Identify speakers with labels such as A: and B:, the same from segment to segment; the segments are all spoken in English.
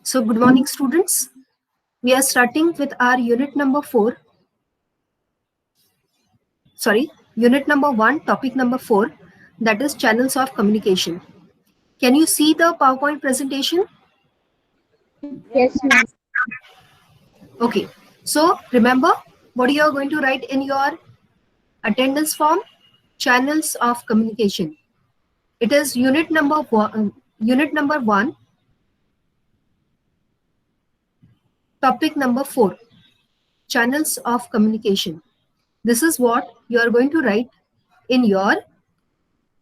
A: So good morning, students. We are starting with our unit number 4. Unit number 1, topic number 4, that is channels of communication. Can you see the PowerPoint presentation?
B: Yes, ma'am.
A: Okay. So remember what you are going to write in your attendance form? Channels of communication. It is unit number 1, topic number 4, channels of communication. This is what you are going to write in your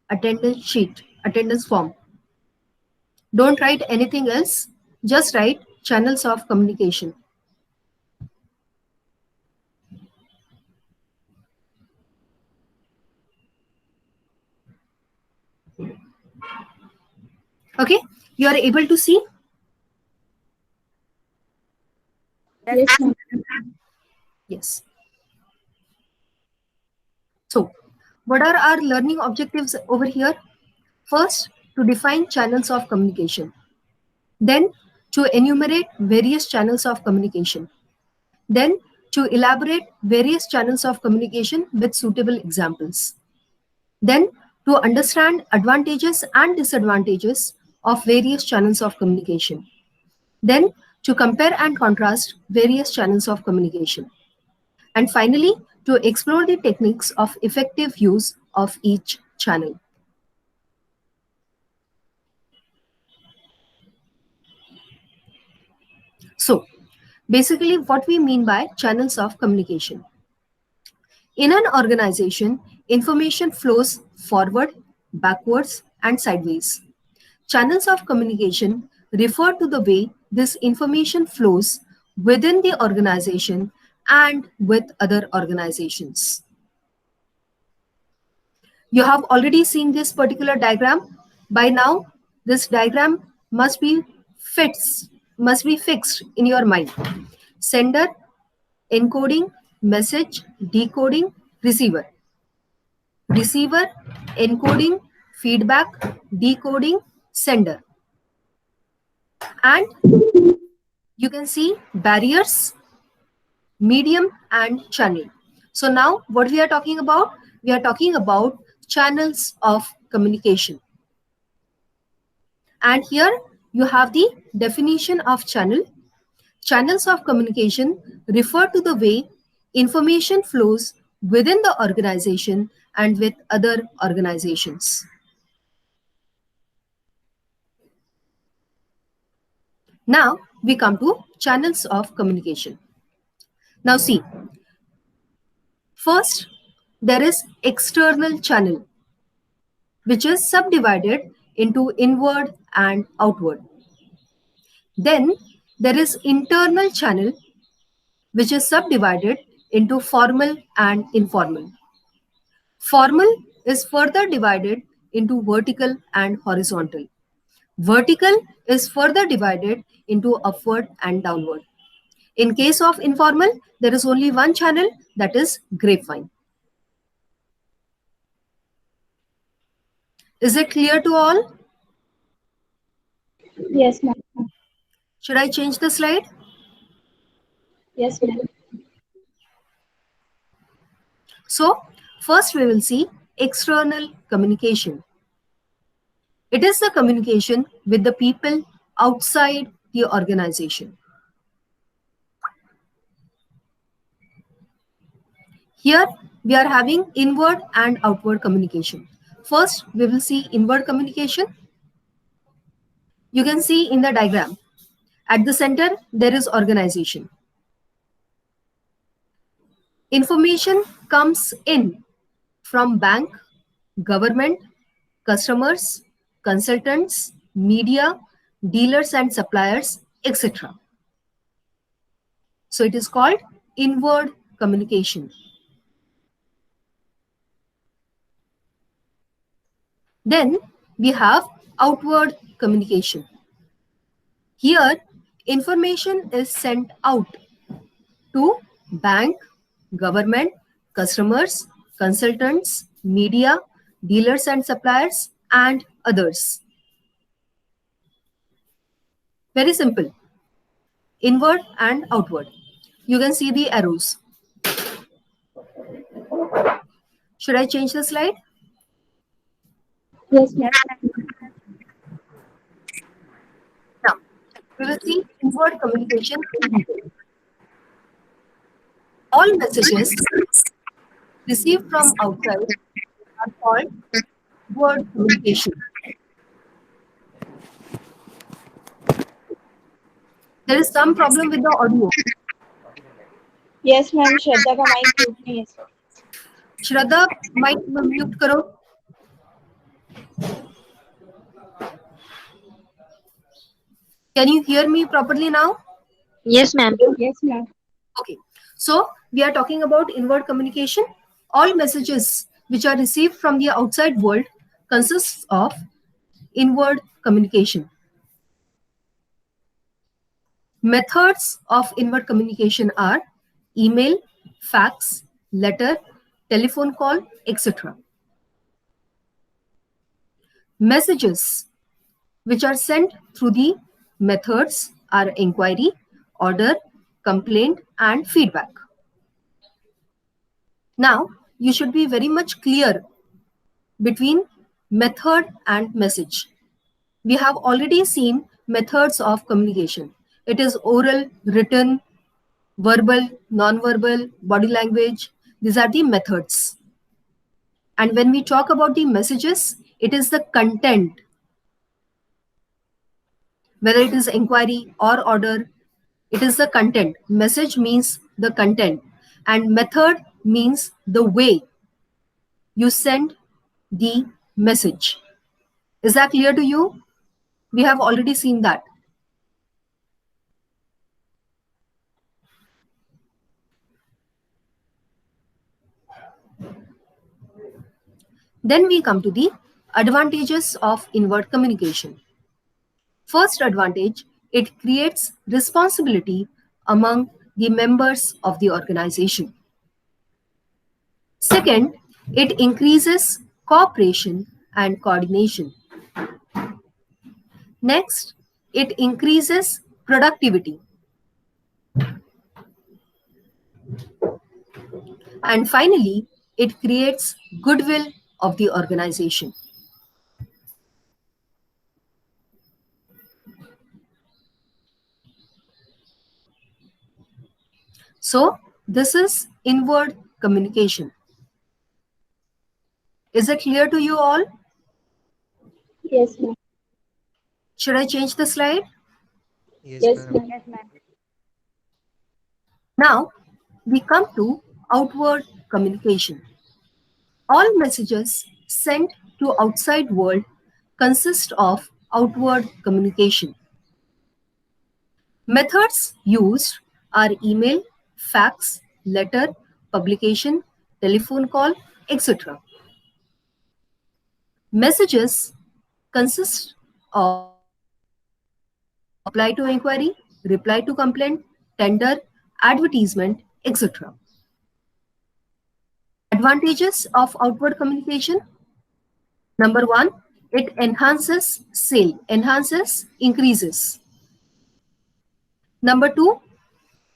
A: attendance sheet, attendance form. Don't write anything else, just write channels of communication. Okay, you are able to see?
B: Yes, ma'am.
A: Yes. So, what are our learning objectives over here? First, to define channels of communication. Then, to enumerate various channels of communication. Then, to elaborate various channels of communication with suitable examples. Then, to understand advantages and disadvantages of various channels of communication. Then, to compare and contrast various channels of communication. And finally, to explore the techniques of effective use of each channel. So, basically what we mean by channels of communication. In an organization, information flows forward, backwards, and sideways. Channels of communication refer to the way this information flows within the organization and with other organizations. You have already seen this particular diagram. By now, this diagram must be fixed in your mind. Sender, encoding, message, decoding, receiver. Receiver, encoding, feedback, decoding, sender. And you can see barriers, medium, and channel. So now what we are talking about? We are talking about channels of communication. And here you have the definition of channel. Channels of communication refer to the way information flows within the organization and with other organizations. Now we come to channels of communication. Now see, first there is external channel, which is subdivided into inward and outward. Then there is internal channel, which is subdivided into formal and informal. Formal is further divided into vertical and horizontal. Vertical is further divided into upward and downward. In case of informal, there is only one channel, that is grapevine. Is it clear to all?
B: Yes, ma'am.
A: Should I change the slide?
B: Yes, ma'am.
A: So, first we will see external communication. It is the communication with the people outside the organization. Here we are having inward and outward communication. First, we will see inward communication. You can see in the diagram, at the center, there is organization. Information comes in from bank, government, customers, consultants, media, dealers and suppliers, etc. So it is called inward communication. Then we have outward communication. Here, information is sent out to bank, government, customers, consultants, media, dealers and suppliers, and others. Very simple. inward and outward. You can see the arrows. Should I change the slide?
B: Yes, ma'am.
A: Now, we will see inward communication in detail. All messages received from outside are called word communication. There is some problem with the audio.
B: Yes, ma'am. श्रद्धा का mic mute नहीं है.
A: Shraddha, mic mute karo. Can you hear me properly now?
C: Yes, ma'am.
B: Yes, ma'am.
A: Okay. So we are talking about inward communication. All messages which are received from the outside world consists of inward communication. Methods of inward communication are email, fax, letter, telephone call, etc. Messages which are sent through the methods are inquiry, order, complaint, and feedback. Now, you should be very much clear between method and message. We have already seen methods of communication. It is oral, written, verbal, non-verbal, body language. These are the methods. And when we talk about the messages, it is the content, whether it is inquiry or order, it is the content. Message means the content, and method means the way you send the message. Is that clear to you? We have already seen that. Then we come to the advantages of inward communication. First advantage, it creates responsibility among the members of the organization. Second, it increases cooperation and coordination. Next, it increases productivity. And finally, it creates goodwill of the organization. So, this is inward communication. Is it clear to you all?
B: Yes, ma'am.
A: Should I change the slide?
C: Yes,
B: Yes,
C: ma'am.
B: ma'am.
A: Now, we come to outward communication. All messages sent to outside world consist of outward communication. Methods used are email, fax, letter, publication, telephone call, etc. Messages consist of reply to inquiry, reply to complaint, tender, advertisement, etc. Advantages of outward communication. Number one, it enhances sale, enhances, increases. Number two,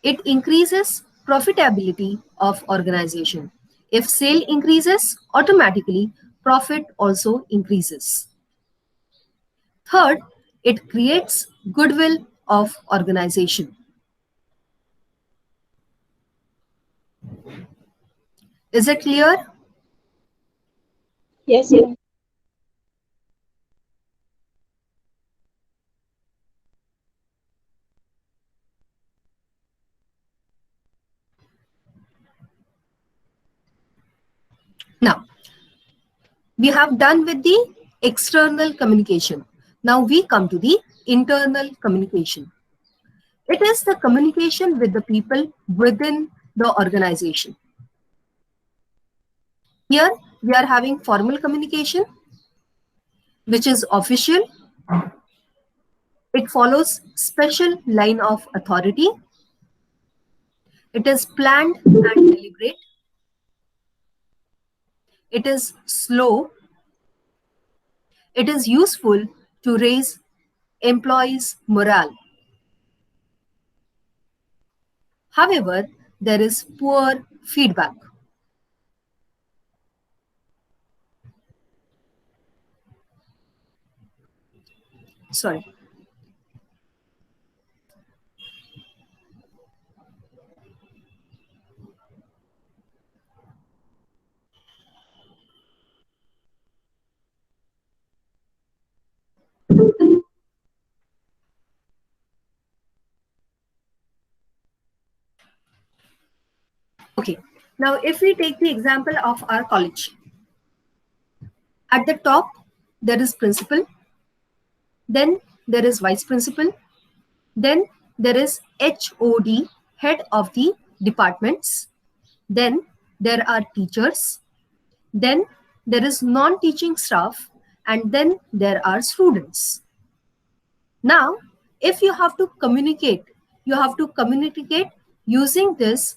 A: it increases profitability of organization. If sale increases, automatically profit also increases. Third, it creates goodwill of organization. Is it clear?
B: Yes, ma'am.
A: Now, we have done with the external communication. Now we come to the internal communication. It is the communication with the people within the organization. Here we are having formal communication, which is official. It follows special line of authority. It is planned and deliberate. It is slow. It is useful to raise employees' morale. However, there is poor feedback. Sorry. Okay. Now, if we take the example of our college, at the top, there is principal, then there is vice principal, then there is HOD, head of the departments, then there are teachers, then there is non-teaching staff, and then there are students. Now, if you have to communicate using this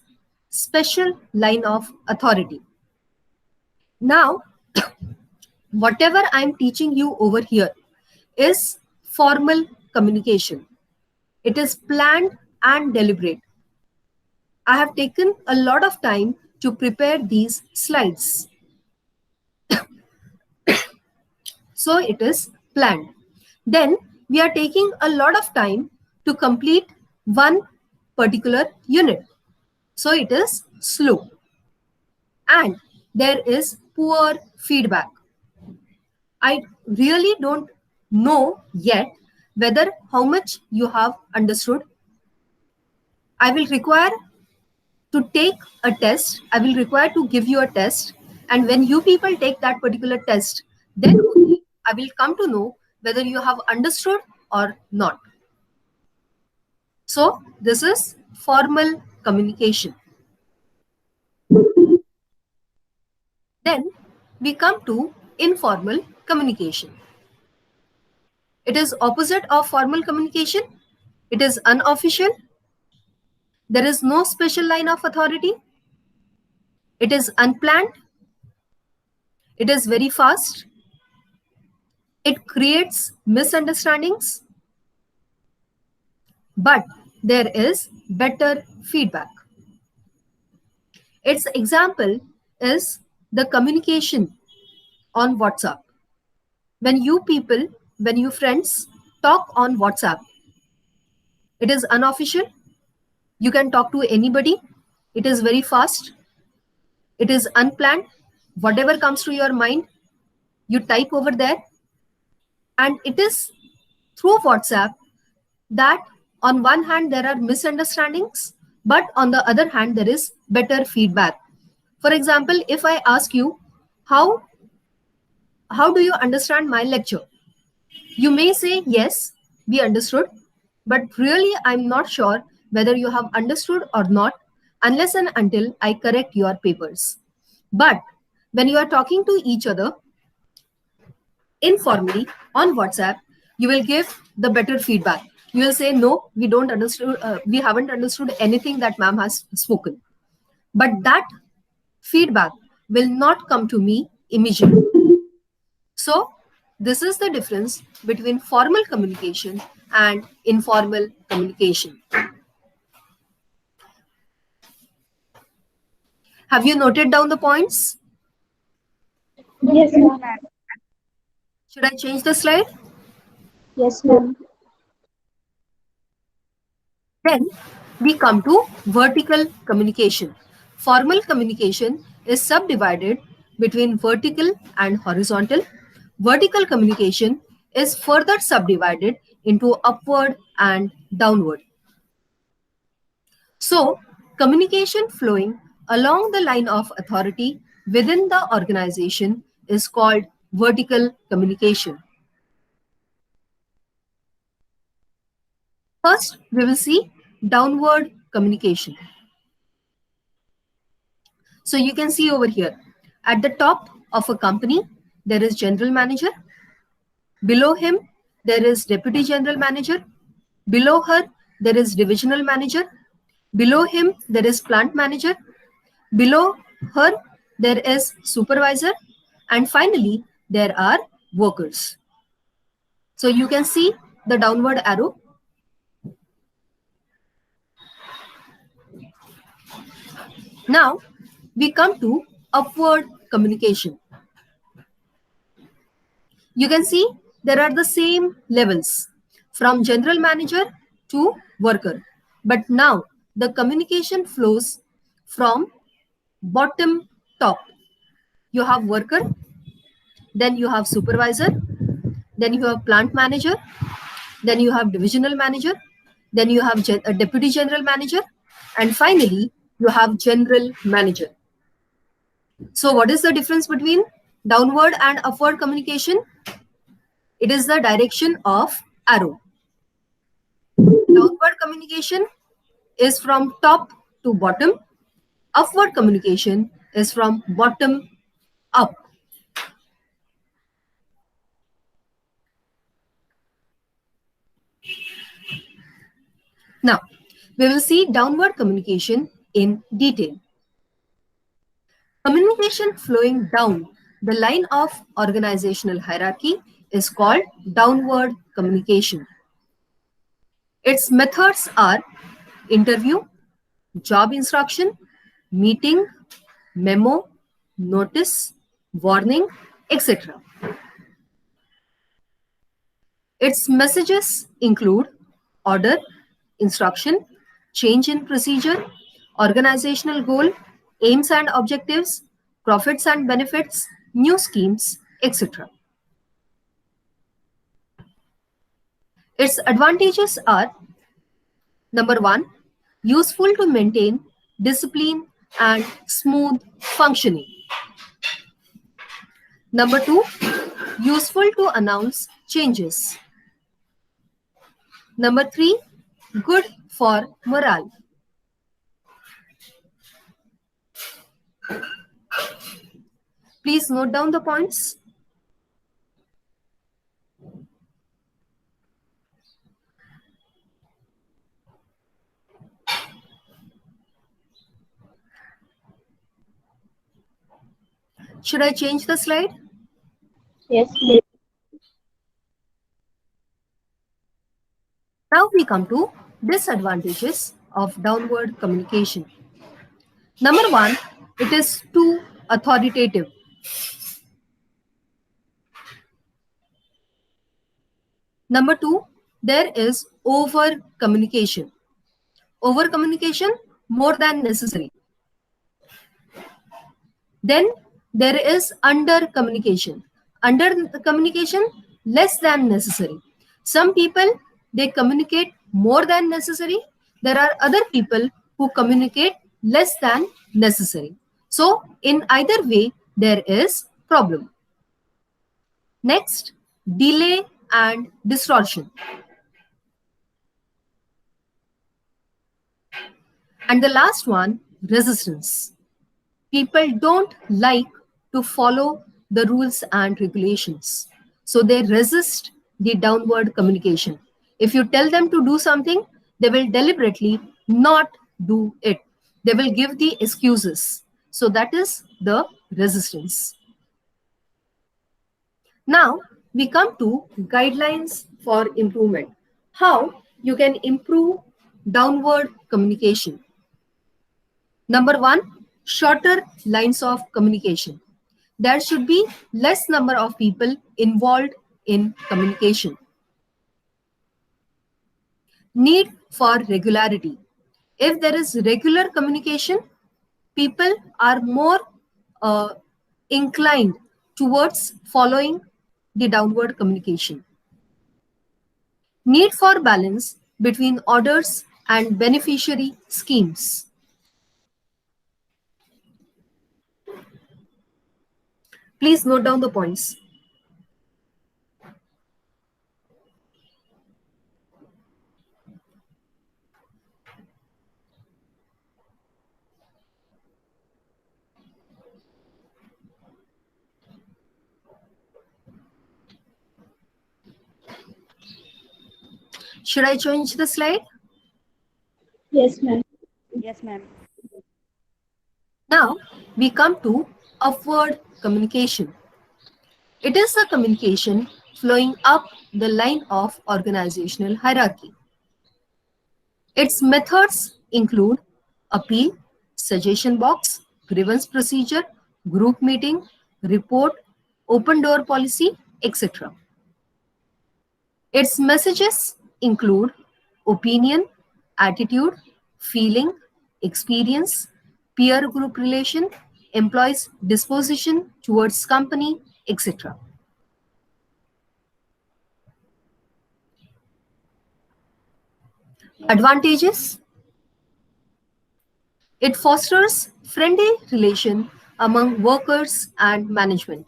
A: special line of authority. Now, whatever I'm teaching you over here is formal communication. It is planned and deliberate. I have taken a lot of time to prepare these slides. So it is planned. Then we are taking a lot of time to complete one particular unit. So it is slow. And there is poor feedback. I really don't know yet whether how much you have understood. I will require to take a test. I will require to give you a test. And when you people take that particular test, then only I will come to know whether you have understood or not. So this is formal communication. Then we come to informal communication. It is opposite of formal communication. It is unofficial. There is no special line of authority. It is unplanned. It is very fast. It creates misunderstandings. But there is better feedback. Its example is the communication on WhatsApp. When you friends talk on WhatsApp, it is unofficial. You can talk to anybody. It is very fast. It is unplanned. Whatever comes to your mind, you type over there. And it is through WhatsApp that on one hand there are misunderstandings, but on the other hand there is better feedback. For example, if I ask you, how do you understand my lecture? You may say, yes, we understood, but really I'm not sure whether you have understood or not unless and until I correct your papers. But when you are talking to each other informally on WhatsApp, you will give the better feedback. You will say, no, we haven't understood anything that ma'am has spoken. But that feedback will not come to me immediately. So this is the difference between formal communication and informal communication. Have you noted down the points?
B: Yes, ma'am.
A: Should I change the slide?
B: Yes, ma'am.
A: Then we come to vertical communication. Formal communication is subdivided between vertical and horizontal. Vertical communication is further subdivided into upward and downward. So, communication flowing along the line of authority within the organization is called vertical communication. First, we will see downward communication. So you can see over here, at the top of a company, there is general manager. Below him, there is deputy general manager. Below her, there is divisional manager. Below him, there is plant manager. Below her, there is supervisor. And finally, there are workers. So you can see the downward arrow. Now we come to upward communication. You can see there are the same levels from general manager to worker. But now the communication flows from bottom top. You have worker, then you have supervisor, then you have plant manager, then you have divisional manager, then you have a deputy general manager, and finally you have general manager. So what is the difference between downward and upward communication? It is the direction of arrow. Downward communication is from top to bottom. Upward communication is from bottom up. Now, we will see downward communication in detail. Communication flowing down the line of organizational hierarchy is called downward communication. Its methods are interview, job instruction, meeting, memo, notice, warning, etc. Its messages include order, instruction, change in procedure, organizational goal, aims and objectives, profits and benefits, new schemes, etc. Its advantages are: number one, useful to maintain discipline and smooth functioning. Number two, useful to announce changes. Number three, good for morale. Please note down the points. Should I change the slide?
B: Yes.
A: Now we come to disadvantages of downward communication. Number one, it is too authoritative. Number two, there is over communication. Over communication more than necessary. Then there is under communication. Under communication less than necessary. Some people, they communicate more than necessary. There are other people who communicate less than necessary. So in either way, there is problem. Next, delay and distortion. And the last one, resistance. People don't like to follow the rules and regulations. So they resist the downward communication. If you tell them to do something, they will deliberately not do it. They will give the excuses. So that is the resistance. Now we come to guidelines for improvement. How you can improve downward communication. Number one, shorter lines of communication. There should be less number of people involved in communication. Need for regularity. If there is regular communication, people are more inclined towards following the downward communication. Need for balance between orders and beneficiary schemes. Please note down the points. Should I change the slide?
B: Yes, ma'am.
D: Yes, ma'am.
A: Now we come to upward communication. It is the communication flowing up the line of organizational hierarchy. Its methods include appeal, suggestion box, grievance procedure, group meeting, report, open door policy, etc. Its messages include opinion, attitude, feeling, experience, peer group relation, employees' disposition towards company, etc. Advantages: it fosters friendly relation among workers and management.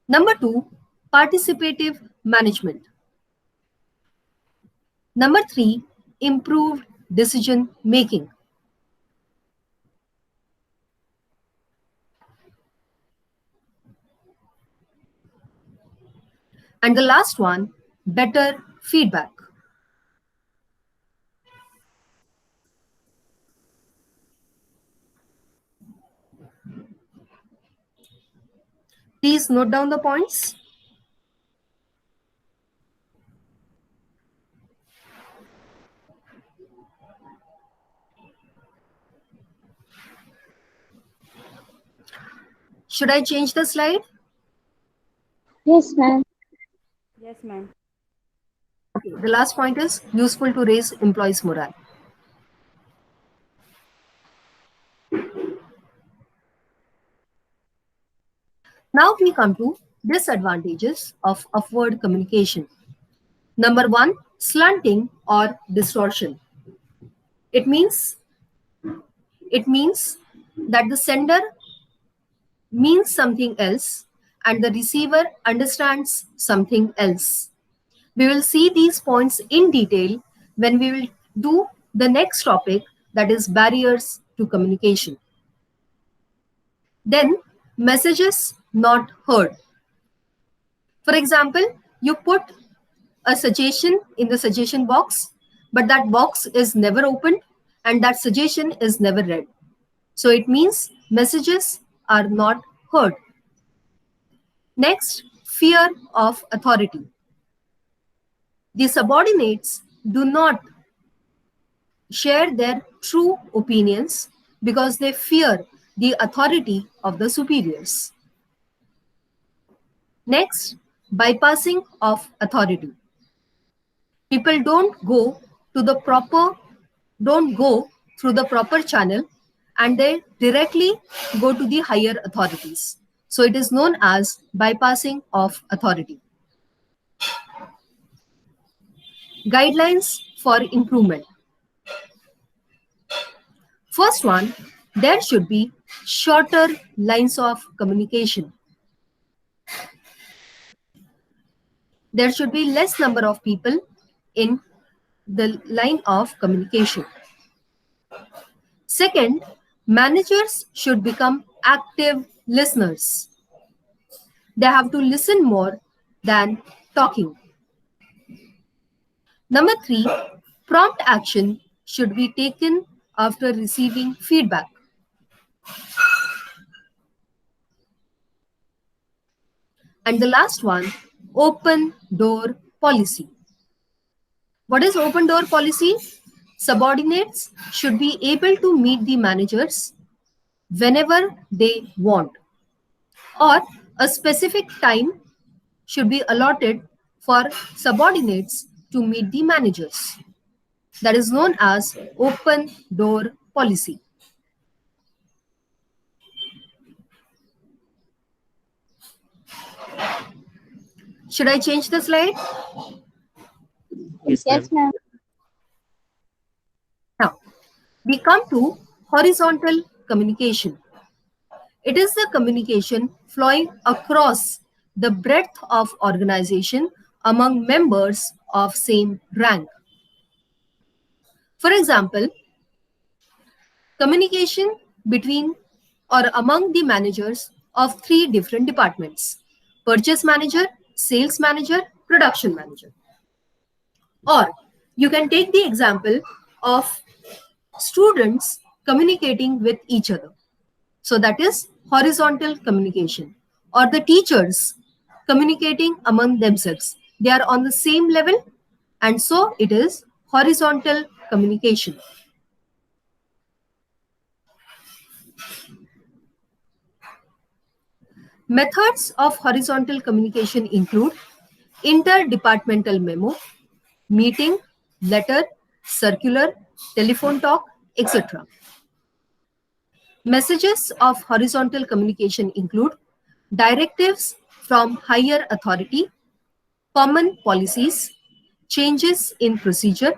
A: Number two, participative management. Number three, improved decision making. And the last one, better feedback. Please note down the points. Should I change the slide?
B: Yes, ma'am.
D: Yes, ma'am.
A: Okay, the last point is useful to raise employees' morale. Now we come to disadvantages of upward communication. Number one, slanting or distortion. It means it means that the sender means something else and the receiver understands something else. We will see these points in detail when we will do the next topic, that is barriers to communication. Then, messages not heard. For example, you put a suggestion in the suggestion box, but that box is never opened and that suggestion is never read. So it means messages are not heard. Next, fear of authority. The subordinates do not share their true opinions because they fear the authority of the superiors. Next, bypassing of authority. People don't go through the proper channel and they directly go to the higher authorities. So it is known as bypassing of authority. Guidelines for improvement. First one, there should be shorter lines of communication. There should be less number of people in the line of communication. Second, managers should become active listeners. They have to listen more than talking. Number three, prompt action should be taken after receiving feedback. And the last one, open door policy. What is open door policy? Subordinates should be able to meet the managers whenever they want, or a specific time should be allotted for subordinates to meet the managers. That is known as open door policy. Should I change the slide?
C: Yes,
B: Yes, ma'am.
A: Now, we come to horizontal communication. It is the communication flowing across the breadth of organization among members of same rank. For example, communication between or among the managers of three different departments: purchase manager, sales manager, production manager. Or you can take the example of students communicating with each other. So that is horizontal communication, or the teachers communicating among themselves. They are on the same level, and so it is horizontal communication. Methods of horizontal communication include interdepartmental memo, meeting, letter, circular, telephone talk, etc. Messages of horizontal communication include directives from higher authority, common policies, changes in procedure,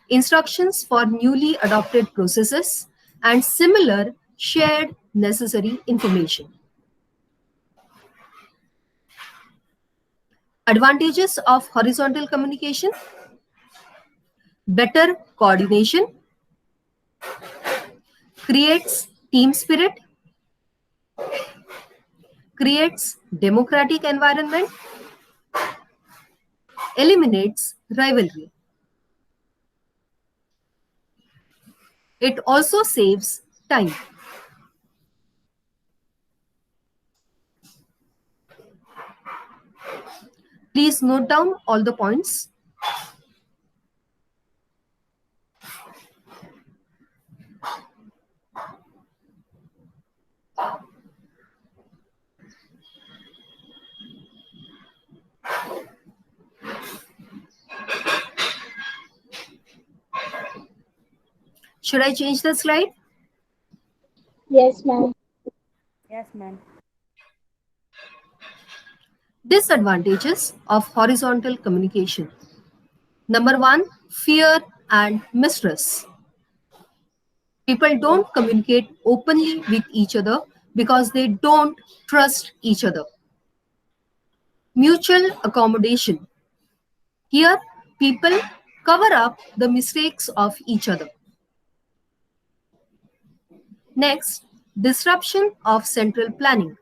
A: instructions for newly adopted processes, and similar shared necessary information. Advantages of horizontal communication: better coordination, creates team spirit, creates democratic environment, eliminates rivalry. It also saves time. Please note down all the points. Should I change the slide?
B: Yes, ma'am.
D: Yes, ma'am.
A: Disadvantages of horizontal communication. Number one, fear and mistrust. People don't communicate openly with each other because they don't trust each other. Mutual accommodation. Here, people cover up the mistakes of each other. Next, disruption of central planning.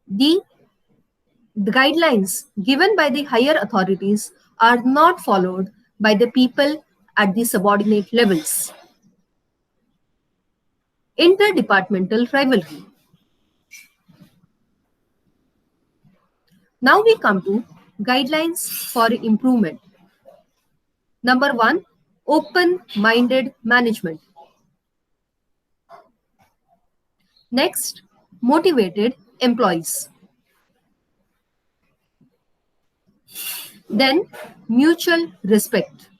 A: The The guidelines given by the higher authorities are not followed by the people at the subordinate levels. Interdepartmental rivalry. Now we come to guidelines for improvement. Number one, open-minded management. Next, motivated employees. Then, mutual respect.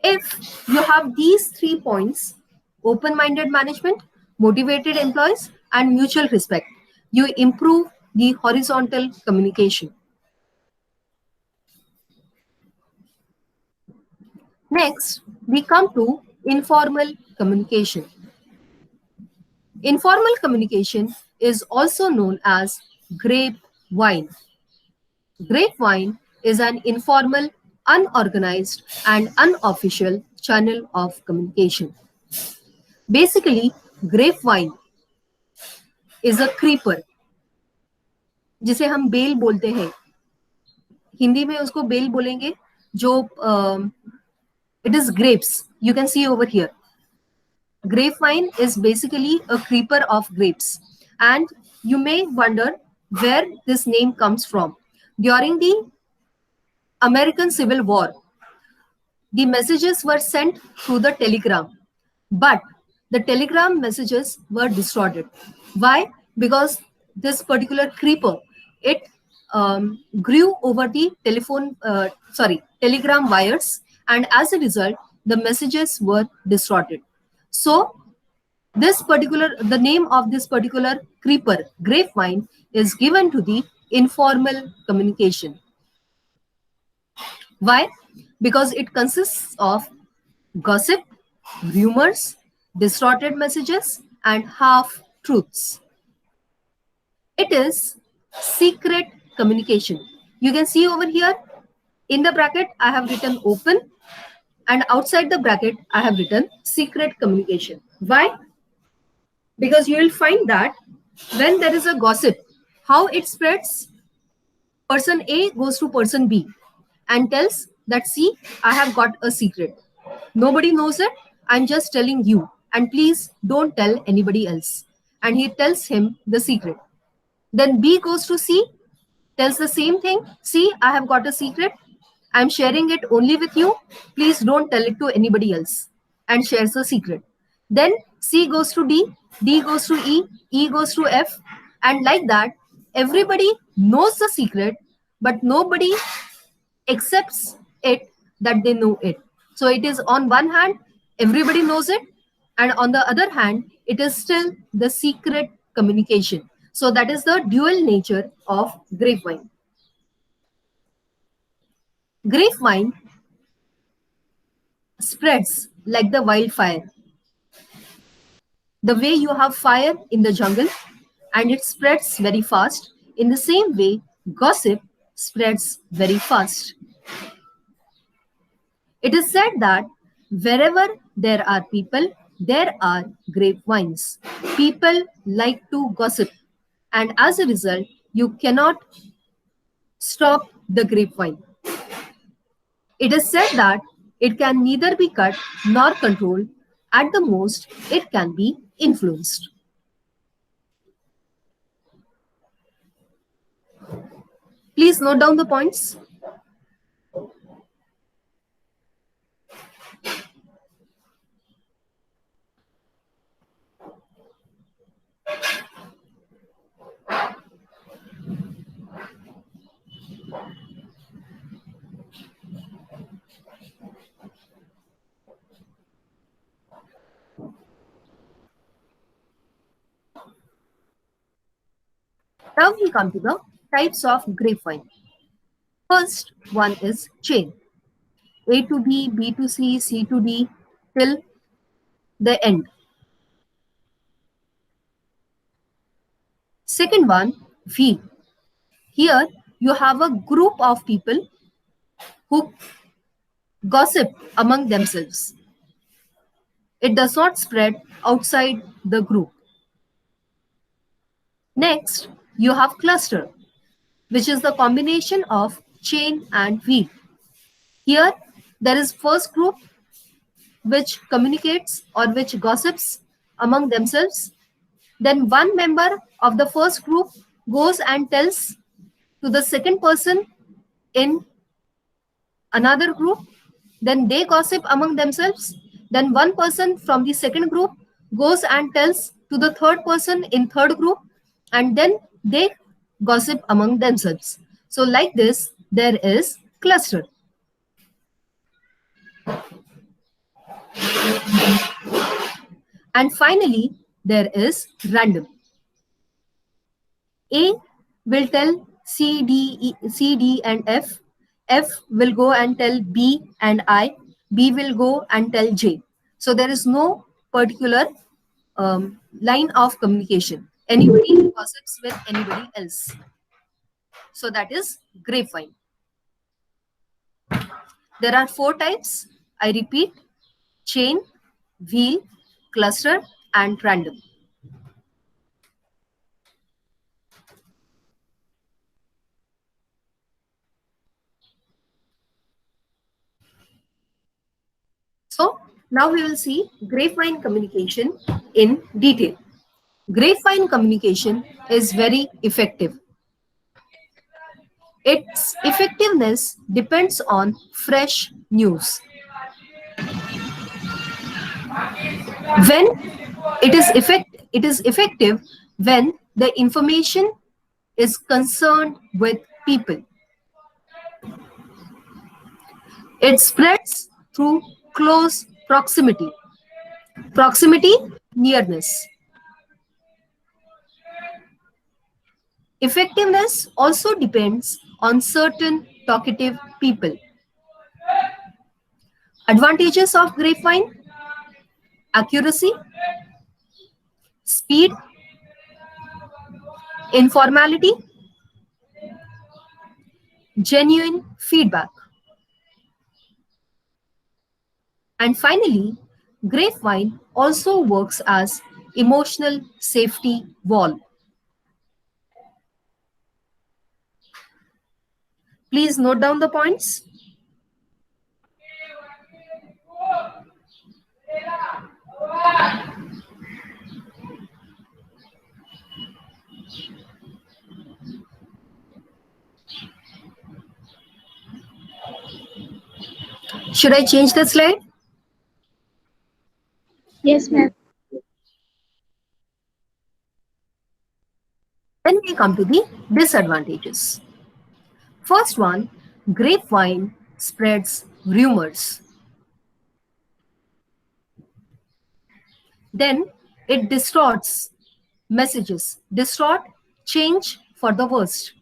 A: If you have these 3 points, open-minded management, motivated employees, and mutual respect, you improve the horizontal communication. Next, we come to informal communication. Informal communication is also known as grapevine. Grapevine is an informal, unorganized, and unofficial channel of communication. Basically, grapevine is a creeper, जिसे हम bell बोलते हैं. हिंदी में उसको bell बोलेंगे. जो it is grapes. You can see over here. Grapevine is basically a creeper of grapes, and you may wonder where this name comes from. During the American Civil War, the messages were sent through the telegram, but the telegram messages were distorted. Why? Because this particular creeper, it grew over the telegram wires, and as a result, the messages were distorted. So the name of this particular creeper, grapevine, is given to the informal communication. Why? Because it consists of gossip, rumors, distorted messages, and half truths. It is secret communication. You can see over here in the bracket, I have written open, and outside the bracket, I have written secret communication. Why? Because you will find that when there is a gossip, how it spreads, person A goes to person B and tells that, see, I have got a secret. Nobody knows it. I'm just telling you. And please don't tell anybody else. And he tells him the secret. Then B goes to C, tells the same thing. See, I have got a secret. I'm sharing it only with you. Please don't tell it to anybody else. And shares the secret. Then C goes to D, D goes to E, E goes to F. And like that, everybody knows the secret, but nobody accepts it that they know it. So it is on one hand, everybody knows it, and on the other hand, it is still the secret communication. So that is the dual nature of grapevine. Grapevine spreads like the wildfire. The way you have fire in the jungle and it spreads very fast, in the same way, gossip spreads very fast. It is said that wherever there are people, there are grapevines. People like to gossip, and as a result, you cannot stop the grapevine. It is said that it can neither be cut nor controlled. At the most, it can be influenced. Please note down the points. Now we come to the types of grapevine. First one is chain. A to B, B to C, C to D till the end. Second one, V. Here you have a group of people who gossip among themselves. It does not spread outside the group. Next, you have cluster, which is the combination of chain and wheel. Here, there is first group which communicates or which gossips among themselves. Then one member of the first group goes and tells to the second person in another group. Then they gossip among themselves. Then one person from the second group goes and tells to the third person in third group, and then they gossip among themselves. So like this, there is cluster. And finally, there is random. A will tell C, D, and F. F will go and tell B and I. B will go and tell J. So there is no particular line of communication. Anybody gossips with anybody else. So that is grapevine. There are 4 types. I repeat: chain, wheel, cluster, and random. So now we will see grapevine communication in detail. Grapevine communication is very effective. Its effectiveness depends on fresh news. When it is effective when the information is concerned with people. It spreads through close proximity. Proximity, nearness. Effectiveness also depends on certain talkative people. Advantages of grapevine: accuracy, speed, informality, genuine feedback. And finally, grapevine also works as emotional safety wall. Please note down the points. Should I change the slide?
C: Yes, ma'am.
A: Then we come to the disadvantages. First one, grapevine spreads rumors. Then it distorts messages, distort, change for the worst.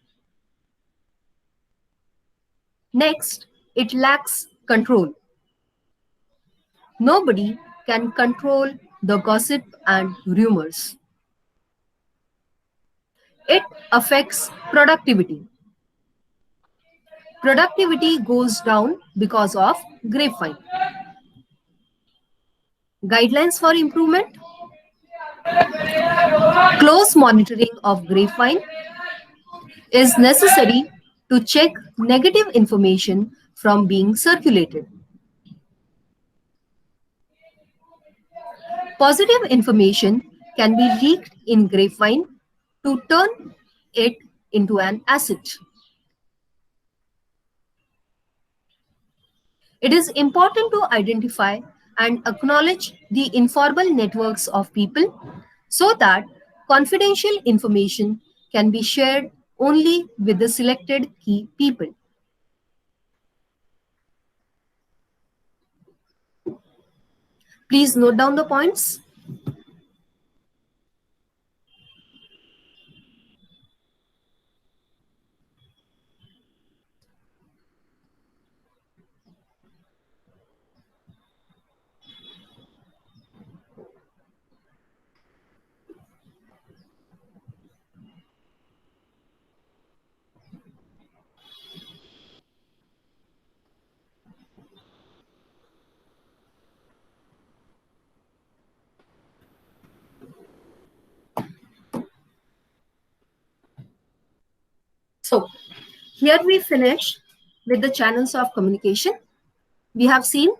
A: Next, it lacks control. Nobody can control the gossip and rumors. It affects productivity. Productivity goes down because of grapevine. Guidelines for improvement: close monitoring of grapevine is necessary to check negative information from being circulated. Positive information can be leaked in grapevine to turn it into an asset. It is important to identify and acknowledge the informal networks of people so that confidential information can be shared only with the selected key people. Please note down the points. So, here we finish with the channels of communication. We have seen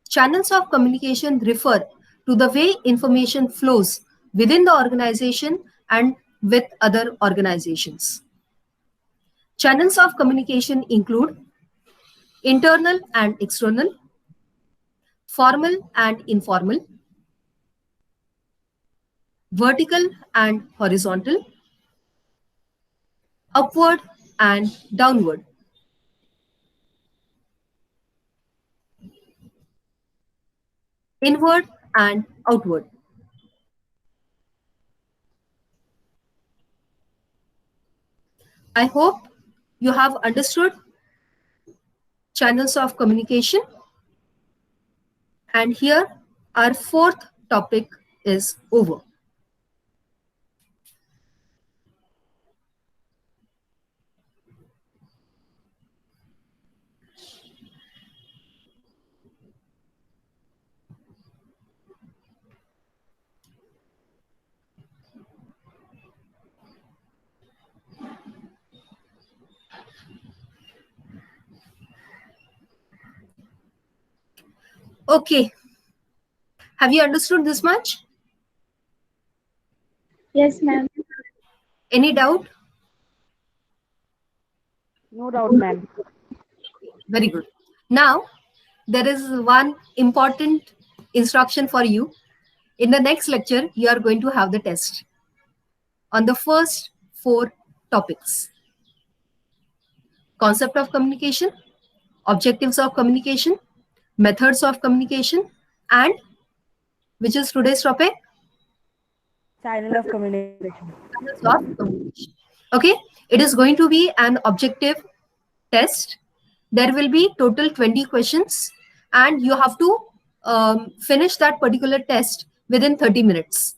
A: channels of communication refer to the way information flows within the organization and with other organizations. Channels of communication include internal and external, formal and informal, vertical and horizontal, upward and downward. Inward and outward. I hope you have understood channels of communication. And here our fourth topic is over. Okay. Have you understood this much?
C: Yes, ma'am.
A: Any doubt?
D: No doubt, ma'am.
A: Very good. Now, there is one important instruction for you. In the next lecture, you are going to have the test on the first four topics: concept of communication, objectives of communication, methods of communication, and which is today's topic?
D: Channel of communication.
A: Methods of communication. Okay, it is going to be an objective test. There will be total 20 questions, and you have to finish that particular test within 30 minutes.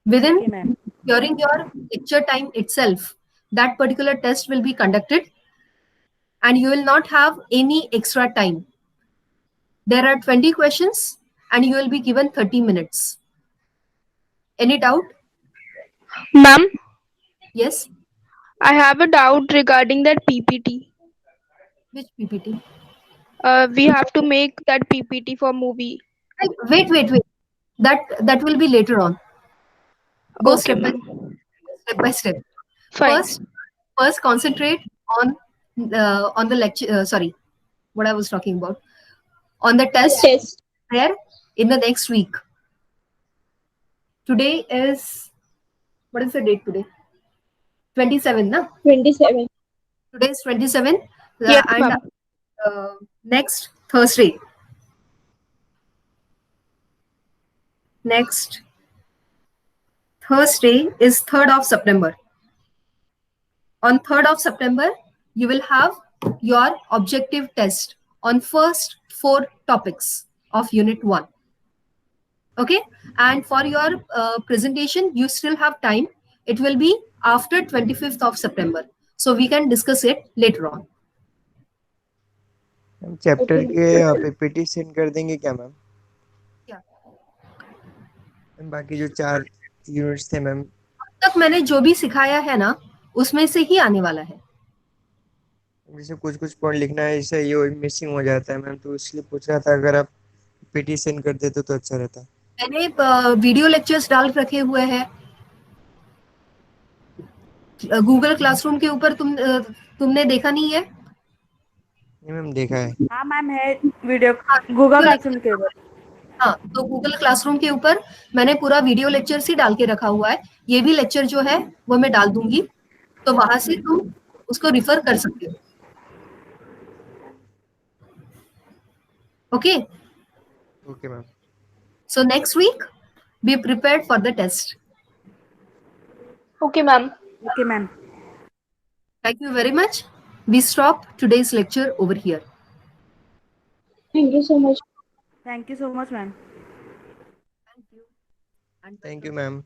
A: Within
D: Okay, ma'am.
A: during your lecture time itself, that particular test will be conducted, and you will not have any extra time. There are 20 questions, and you will be given 30 minutes. Any doubt?
E: Ma'am,
A: Yes?
E: I have a doubt regarding that PPT.
A: Which PPT?
E: We have to make that PPT for movie.
A: Wait. That will be later on. Go
E: Okay,
A: step
E: ma'am.
A: by step.
E: Fine.
A: First concentrate on the lecture. Sorry, what I was talking about. On the test,
B: Test.
A: there in the next week. Today is, what is the date today? 27, na?
B: 27.
A: Today is 27,
E: Yes,
A: and
E: ma'am.
A: next Thursday. Next Thursday is 3rd of September. On 3rd of September, you will have your objective test on first 4 topics of Unit 1. Okay, and for your presentation, you still have time. It will be after 25th of September. So we can discuss it later on.
C: Ma'am chapter
B: Okay.
C: के PPT send कर देंगे क्या ma'am?
A: क्या?
C: Ma'am बाकी जो 4 units थे ma'am,
A: तक मैंने जो भी सिखाया है ना, उसमें से ही आने वाला है.
C: जैसे कुछ कुछ पॉइंट लिखना है, जैसे ये मिसिंग हो जाता है मैम, तो इसलिए पूछ रहा था अगर आप पीपीटी सेंड कर देते तो अच्छा रहता.
A: मैंने वीडियो लेक्चर्स डाल रखे हुए हैं गूगल क्लासरूम के ऊपर. तुमने देखा नहीं है?
C: नहीं मैम देखा है.
D: हाँ मैम है वीडियो
A: हाँ,
D: गूगल
A: वीडियो
D: क्लासरूम
A: लेक्चर.
D: के ऊपर.
A: हाँ, तो गूगल क्लासरूम के ऊपर मैंने पूरा वीडियो लेक्चर ही डाल के रखा हुआ है. ये भी लेक्चर जो है वो मैं डाल दूंगी, तो वहां से तुम उसको रिफर कर सकते हो. Okay,
C: okay ma'am.
A: so next week be prepared for the test.
E: Okay, ma'am.
D: Okay ma'am.
A: Thank you very much. We stop today's lecture over here.
B: Thank you so much.
D: Thank you so much ma'am.
A: Thank you. And
C: thank you ma'am.